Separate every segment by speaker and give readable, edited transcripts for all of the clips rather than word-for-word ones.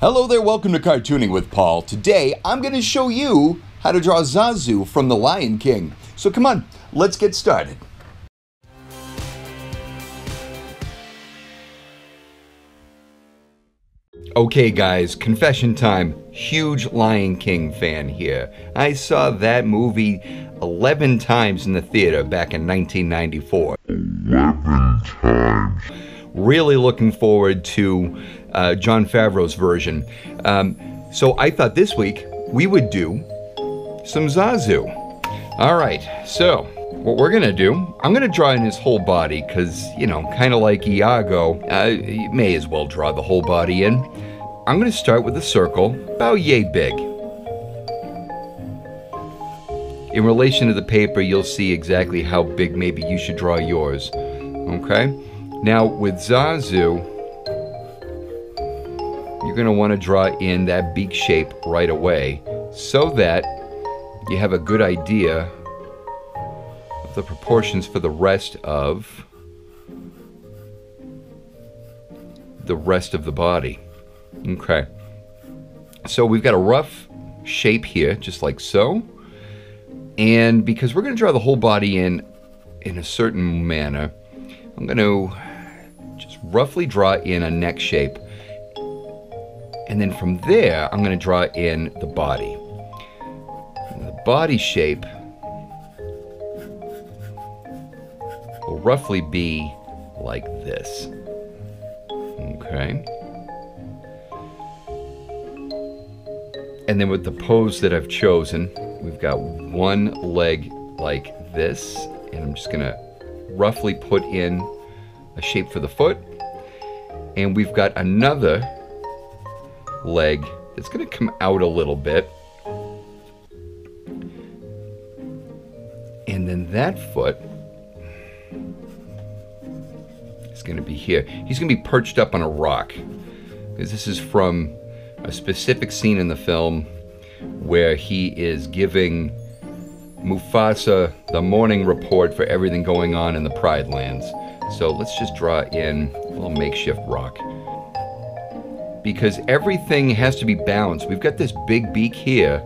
Speaker 1: Hello there, welcome to Cartooning with Paul. Today, I'm going to show you how to draw Zazu from The Lion King. So come on, let's get started. Okay guys, confession time. Huge Lion King fan here. I saw that movie 11 times in the theater back in 1994. 11 times. Really looking forward to Jon Favreau's version. So I thought this week we would do some Zazu. All right, so what we're gonna do, I'm gonna draw in his whole body because, you know, kind of like Iago, you may as well draw the whole body in. I'm gonna start with a circle about yay big. In relation to the paper, you'll see exactly how big maybe you should draw yours, okay? Now with Zazu, you're going to want to draw in that beak shape right away so that you have a good idea of the proportions for the rest of the body. Okay. So we've got a rough shape here, just like so. And because we're going to draw the whole body in a certain manner, I'm going to just roughly draw in a neck shape. And then from there, I'm going to draw in the body. And the body shape will roughly be like this. Okay. And then with the pose that I've chosen, we've got one leg like this. And I'm just going to roughly put in a shape for the foot, and we've got another leg that's going to come out a little bit, and then that foot is going to be here. He's going to be perched up on a rock, because this is from a specific scene in the film where he is giving Mufasa the morning report for everything going on in the Pride Lands. So let's just draw in a little makeshift rock. Because everything has to be balanced. We've got this big beak here.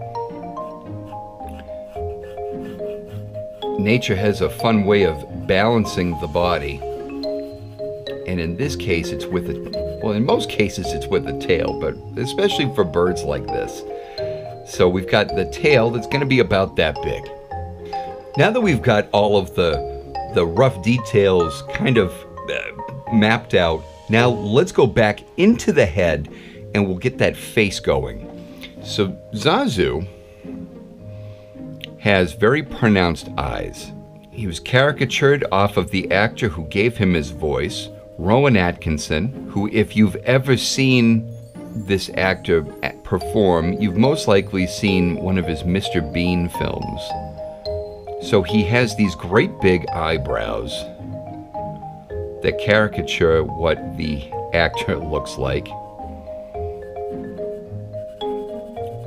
Speaker 1: Nature has a fun way of balancing the body. And in this case, it's with a, well, in most cases, it's with the tail, but especially for birds like this. So we've got the tail that's going to be about that big. Now that we've got all of the rough details kind of mapped out, now let's go back into the head and we'll get that face going. So Zazu has very pronounced eyes. He was caricatured off of the actor who gave him his voice, Rowan Atkinson, who, if you've ever seen this actor perform, you've most likely seen one of his Mr. Bean films. So he has these great big eyebrows that caricature what the actor looks like.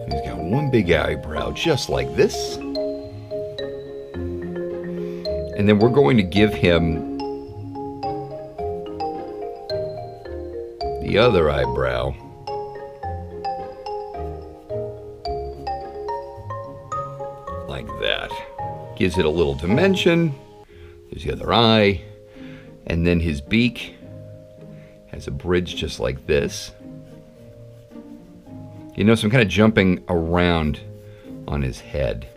Speaker 1: He's got one big eyebrow just like this. And then we're going to give him the other eyebrow. Like that. Gives it a little dimension. There's the other eye. And then his beak has a bridge just like this. You notice I'm kind of jumping around on his head.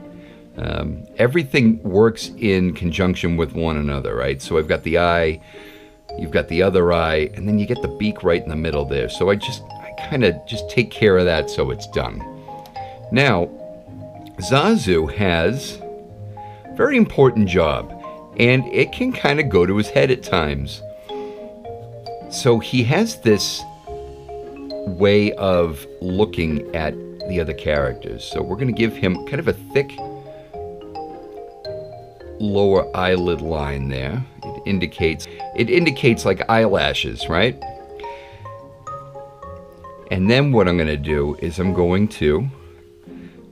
Speaker 1: Everything works in conjunction with one another, right? So I've got the eye, you've got the other eye, and then you get the beak right in the middle there. So I kind of just take care of that so it's done. Now, Zazu has a very important job, and it can kind of go to his head at times. So he has this way of looking at the other characters. So we're going to give him kind of a thick lower eyelid line there. It indicates like eyelashes, right? And then what I'm going to do is I'm going to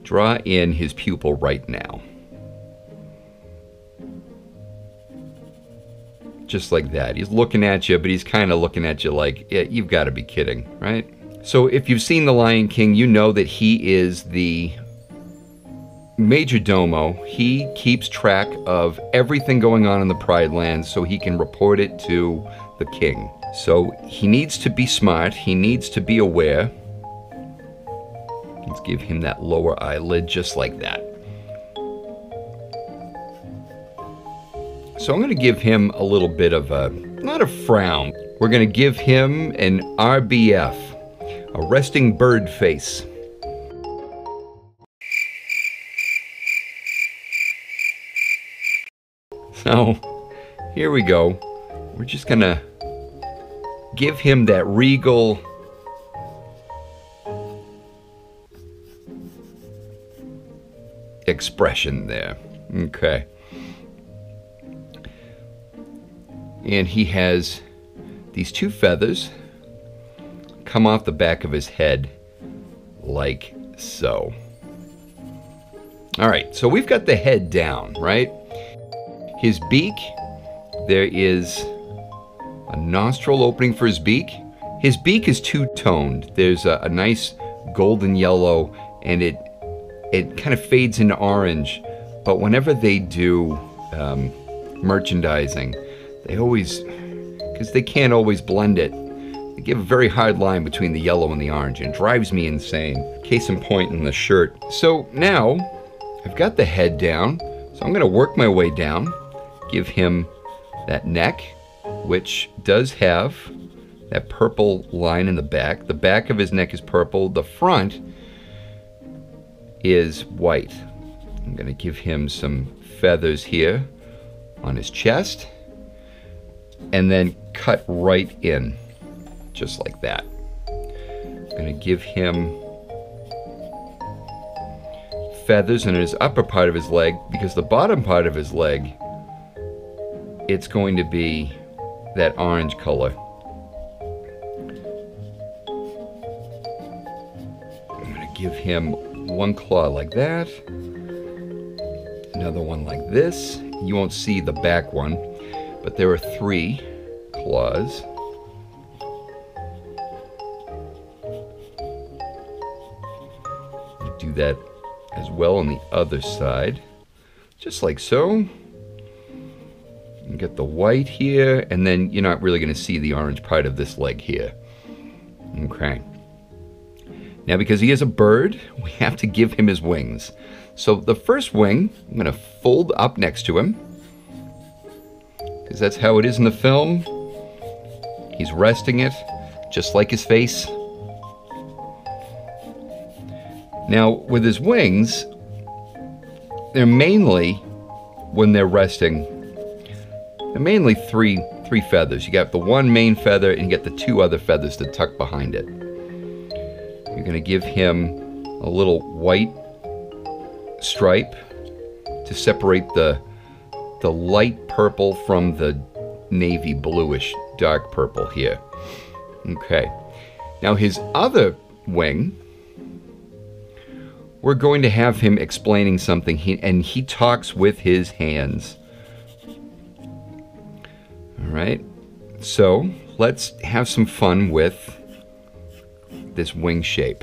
Speaker 1: draw in his pupil right now. Just like that. He's looking at you, but he's kind of looking at you like, yeah, you've got to be kidding, right? So if you've seen The Lion King, you know that he is the major domo. He keeps track of everything going on in the Pride Lands so he can report it to the king. So he needs to be smart. He needs to be aware. Let's give him that lower eyelid just like that. So I'm going to give him a little bit of a, not a frown. We're going to give him an RBF, a resting bird face. So here we go. We're just going to give him that regal expression there. Okay. And he has these two feathers come off the back of his head like so. All right, so we've got the head down, right? His beak, there is a nostril opening for his beak. His beak is two-toned. There's a nice golden yellow, and it kind of fades into orange. But whenever they do merchandising, they always, because they can't always blend it, they give a very hard line between the yellow and the orange, and it drives me insane. Case in point in the shirt. So now, I've got the head down, so I'm gonna work my way down, give him that neck, which does have that purple line in the back. The back of his neck is purple, the front is white. I'm gonna give him some feathers here on his chest, and then cut right in, just like that. I'm gonna give him feathers in his upper part of his leg, because the bottom part of his leg, it's going to be that orange color. I'm gonna give him one claw like that, another one like this. You won't see the back one, but there are 3 claws. Do that as well on the other side, just like so. You get the white here, and then you're not really going to see the orange part of this leg here. Okay. Now, because he is a bird, we have to give him his wings. So the first wing, I'm going to fold up next to him, because that's how it is in the film. He's resting it, just like his face. Now, with his wings, they're mainly, when they're resting, they're mainly three feathers. You got the one main feather, and you get the 2 other feathers that tuck behind it. You're going to give him a little white stripe to separate the light purple from the navy bluish dark purple here. Okay. Now his other wing, we're going to have him explaining something, and he talks with his hands. All right. So let's have some fun with this wing shape.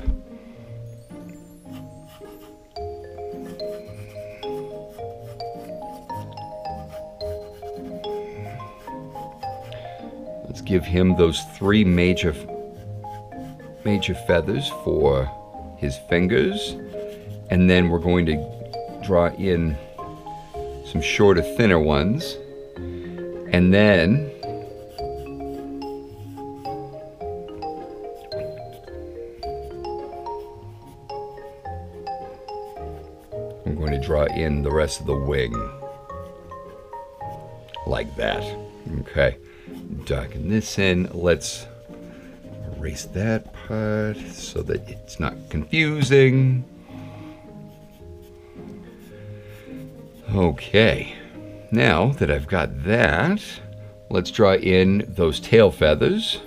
Speaker 1: Let's give him those 3 major feathers for his fingers, and then we're going to draw in some shorter, thinner ones, and then I'm going to draw in the rest of the wing like that. Okay, darken this in. Let's erase that part so that it's not confusing. Okay, now that I've got that, let's draw in those tail feathers.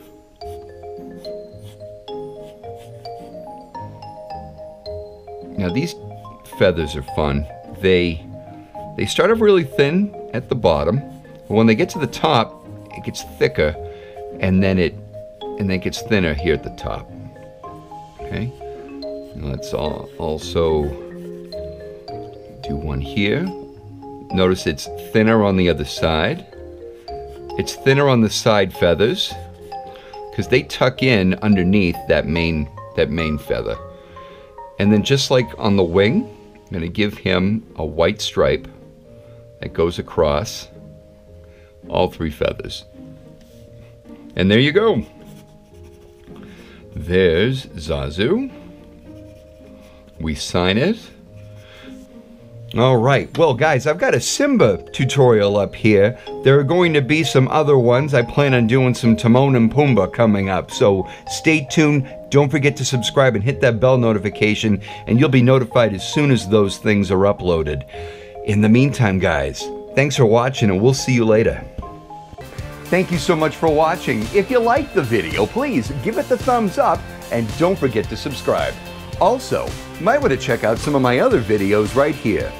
Speaker 1: Now these feathers are fun. They start off really thin at the bottom, but when they get to the top, it gets thicker, and then it gets thinner here at the top. Okay. Let's also do one here. Notice it's thinner on the other side. It's thinner on the side feathers because they tuck in underneath that main feather. And then just like on the wing, I'm going to give him a white stripe that goes across all 3 feathers. And there you go. There's Zazu. We sign it. All right, well guys, I've got a Simba tutorial up here. There are going to be some other ones. I plan on doing some Timon and Pumbaa coming up, so stay tuned. Don't forget to subscribe and hit that bell notification, and you'll be notified as soon as those things are uploaded. In the meantime, guys, thanks for watching, and we'll see you later. Thank you so much for watching. If you liked the video, please give it the thumbs up, and don't forget to subscribe. Also, you might want to check out some of my other videos right here.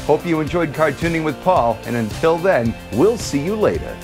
Speaker 1: Hope you enjoyed cartooning with Paul, and until then, we'll see you later.